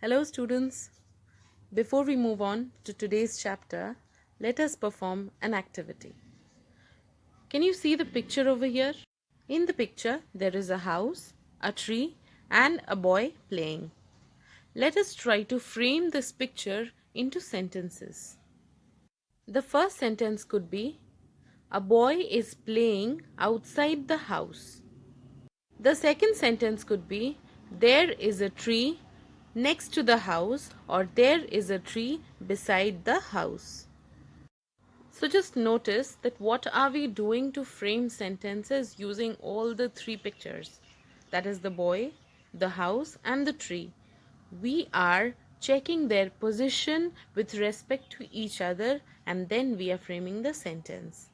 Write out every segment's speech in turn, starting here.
Hello students. Before we move on to today's chapter, let us perform an activity. Can you see the picture over here? In the picture, there is a house, a tree, and a boy playing. Let us try to frame this picture into sentences. The first sentence could be, a boy is playing outside the house. The second sentence could be, there is a tree next to the house, or there is a tree beside the house. So just notice that what are we doing to frame sentences using all the three pictures? That is the boy, the house, and the tree. We are checking their position with respect to each other, and then we are framing the sentence.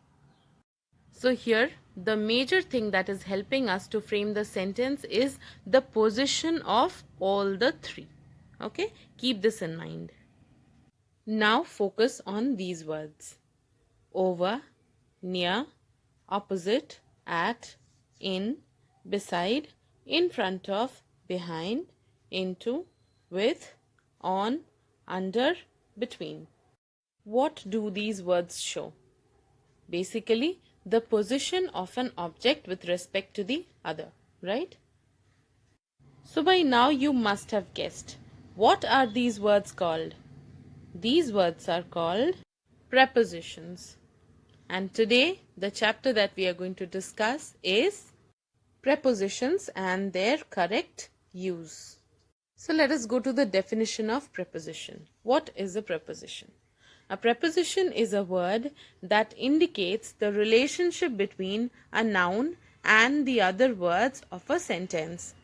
So here, the major thing that is helping us to frame the sentence is the position of all the three. Okay, keep this in mind. Now focus on these words. Over, near, opposite, at, in, beside, in front of, behind, into, with, on, under, between. What do these words show? Basically, the position of an object with respect to the other, right? So by now you must have guessed. What are these words called? These words are called prepositions. And today, the chapter that we are going to discuss is prepositions and their correct use. So let us go to the definition of preposition. What is a preposition? A preposition is a word that indicates the relationship between a noun and the other words of a sentence.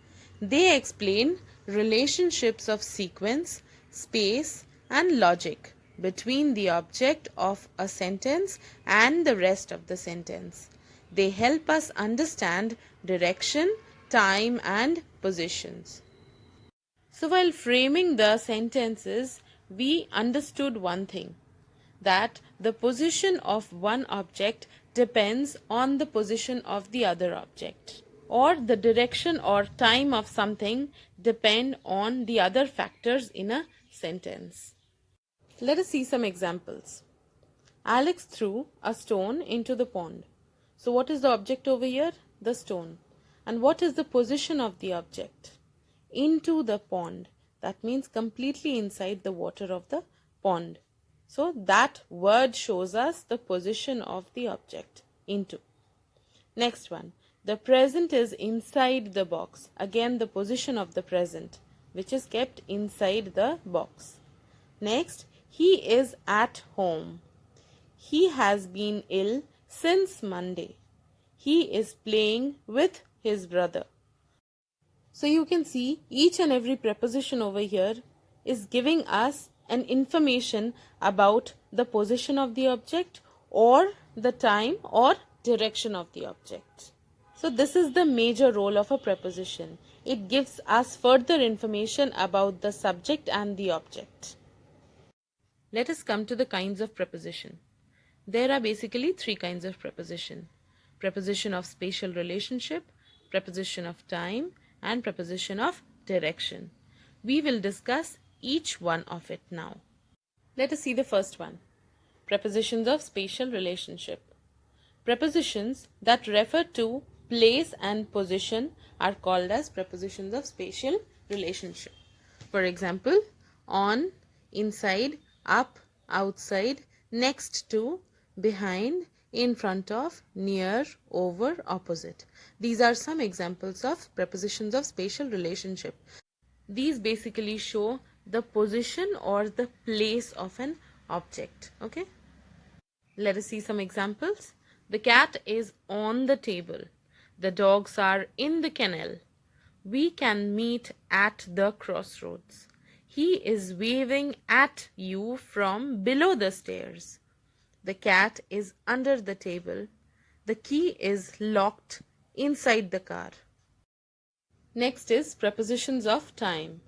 They explain relationships of sequence, space, and logic between the object of a sentence and the rest of the sentence. They help us understand direction, time, and positions. So while framing the sentences, we understood one thing, that the position of one object depends on the position of the other object, or the direction or time of something depend on the other factors in a sentence. Let us see some examples. Alex threw a stone into the pond. So what is the object over here? The stone. And what is the position of the object? Into the pond. That means completely inside the water of the pond. So that word shows us the position of the object, into. Next one. The present is inside the box. Again, the position of the present, which is kept inside the box. Next, he is at home. He has been ill since Monday. He is playing with his brother. So you can see each and every preposition over here is giving us an information about the position of the object or the time or direction of the object. So this is the major role of a preposition. It gives us further information about the subject and the object. Let us come to the kinds of preposition. There are basically three kinds of preposition. Preposition of spatial relationship, preposition of time, and preposition of direction. We will discuss each one of it now. Let us see the first one. Prepositions of spatial relationship. Prepositions that refer to place and position are called as prepositions of spatial relationship. For example, on, inside, up, outside, next to, behind, in front of, near, over, opposite. These are some examples of prepositions of spatial relationship. These basically show the position or the place of an object. Okay? Let us see some examples. The cat is on the table. The dogs are in the kennel. We can meet at the crossroads. He is waving at you from below the stairs. The cat is under the table. The key is locked inside the car. Next is prepositions of time.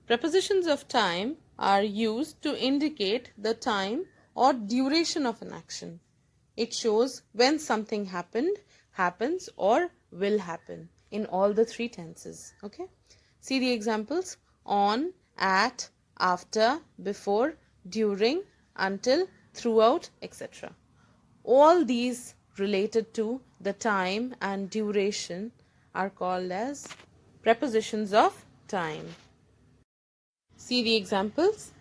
Prepositions of time are used to indicate the time or duration of an action. It shows when something happened, happens, or will happen in all the three tenses. Okay? See the examples. On, at, after, before, during, until, throughout, etc. All these related to the time and duration are called as prepositions of time. See the examples.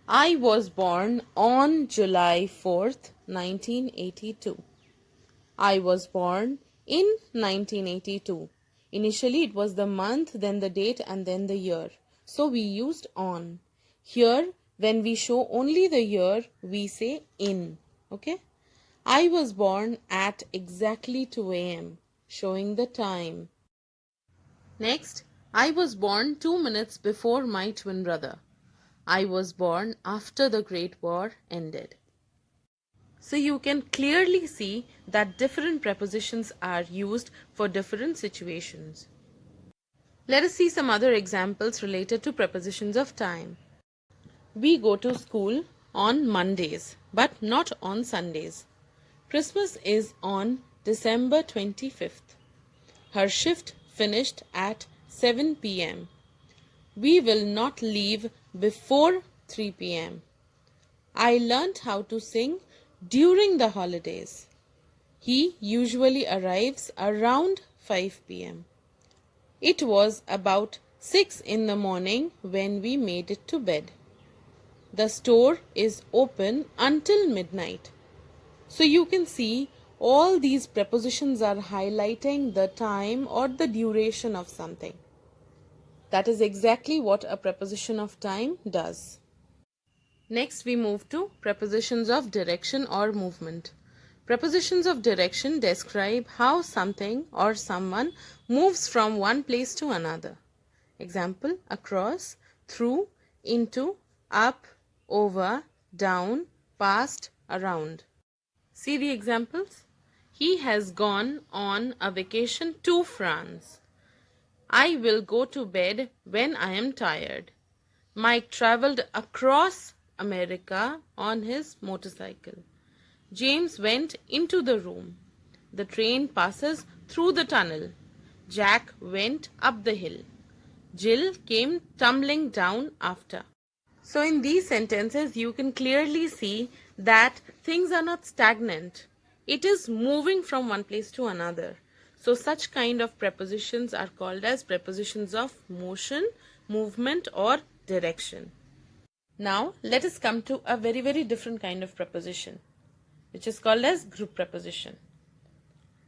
I was born on July 4th, 1982. I was born in 1982. Initially it was the month, then the date, and then the year. So we used on. Here, when we show only the year, we say in. Okay? I was born at exactly 2 a.m., showing the time. Next, I was born 2 minutes before my twin brother. I was born after the Great War ended. So you can clearly see that different prepositions are used for different situations. Let us see some other examples related to prepositions of time. We go to school on Mondays, but not on Sundays. Christmas is on December 25th. Her shift finished at 7 p.m. We will not leave before 3 p.m. I learnt how to sing during the holidays. He usually arrives around 5 p.m. It was about 6 in the morning when we made it to bed. The store is open until midnight. So you can see all these prepositions are highlighting the time or the duration of something. That is exactly what a preposition of time does. Next we move to prepositions of direction or movement. Prepositions of direction describe how something or someone moves from one place to another. Example, across, through, into, up, over, down, past, around. See the examples. He has gone on a vacation to France. I will go to bed when I am tired. Mike traveled across America on his motorcycle. James went into the room. The train passes through the tunnel. Jack went up the hill. Jill came tumbling down after. So in these sentences, you can clearly see that things are not stagnant. It is moving from one place to another. So such kind of prepositions are called as prepositions of motion, movement, or direction. Now let us come to a very different kind of preposition, which is called as group preposition.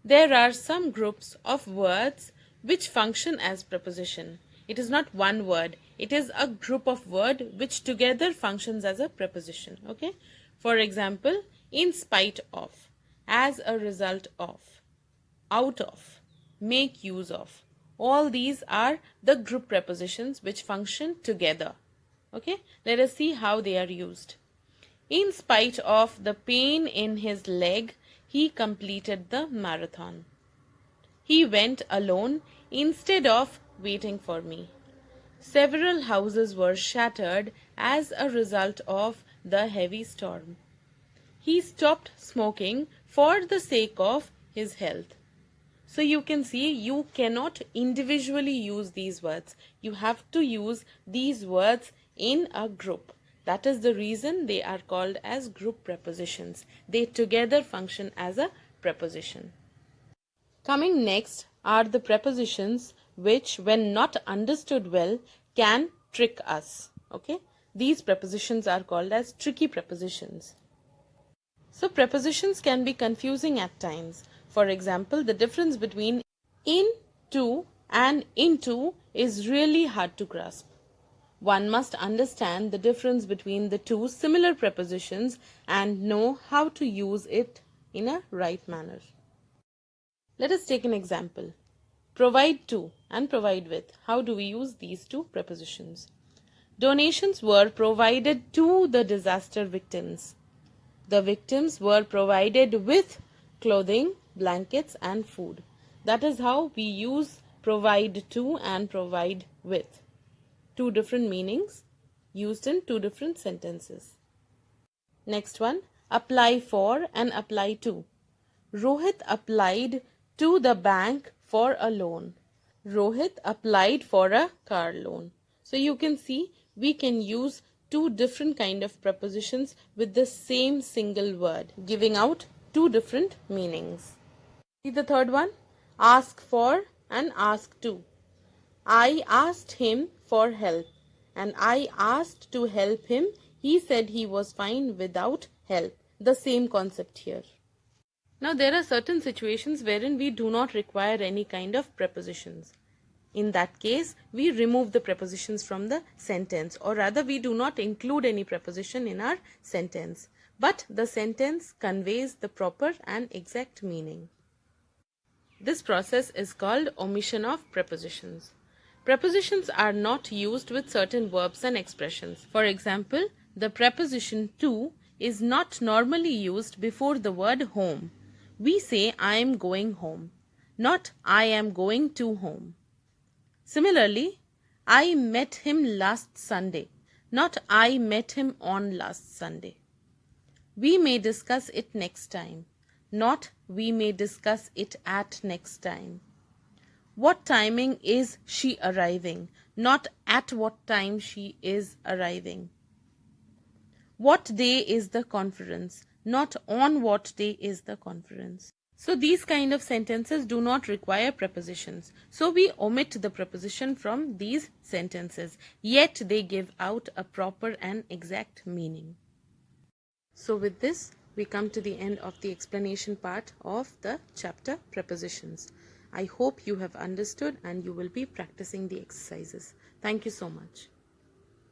There are some groups of words which function as preposition. It is not one word. It is a group of words which together functions as a preposition. Okay. For example, in spite of, as a result of, out of, make use of. All these are the group prepositions which function together. Okay. Let us see how they are used. In spite of the pain in his leg, he completed the marathon. He went alone instead of waiting for me. Several houses were shattered as a result of the heavy storm. He stopped smoking for the sake of his health. So you can see you cannot individually use these words. You have to use these words in a group. That is the reason they are called as group prepositions. They together function as a preposition. Coming next are the prepositions which, when not understood well, can trick us. Okay? These prepositions are called as tricky prepositions. So prepositions can be confusing at times. For example, the difference between in, to and into is really hard to grasp. One must understand the difference between the two similar prepositions and know how to use it in a right manner. Let us take an example. Provide to and provide with. How do we use these two prepositions? Donations were provided to the disaster victims. The victims were provided with clothing, blankets, and food. That is how we use provide to and provide with. Two different meanings used in two different sentences. Next one, apply for and apply to. Rohit applied to the bank for a loan. Rohit applied for a car loan. So you can see we can use two different kind of prepositions with the same single word, giving out two different meanings. See the third one, ask for and ask to. I asked him for help and I asked to help him. He said he was fine without help. The same concept here. Now there are certain situations wherein we do not require any kind of prepositions. In that case, we remove the prepositions from the sentence, or rather we do not include any preposition in our sentence, but the sentence conveys the proper and exact meaning. This process is called omission of prepositions. Prepositions are not used with certain verbs and expressions. For example, the preposition to is not normally used before the word home. We say I am going home, not I am going to home. Similarly, I met him last Sunday, not I met him on last Sunday. We may discuss it next time, not we may discuss it at next time. What timing is she arriving, not at what time she is arriving. What day is the conference, not on what day is the conference. So these kind of sentences do not require prepositions. So we omit the preposition from these sentences, yet they give out a proper and exact meaning. So with this, we come to the end of the explanation part of the chapter Prepositions. I hope you have understood and you will be practicing the exercises. Thank you so much.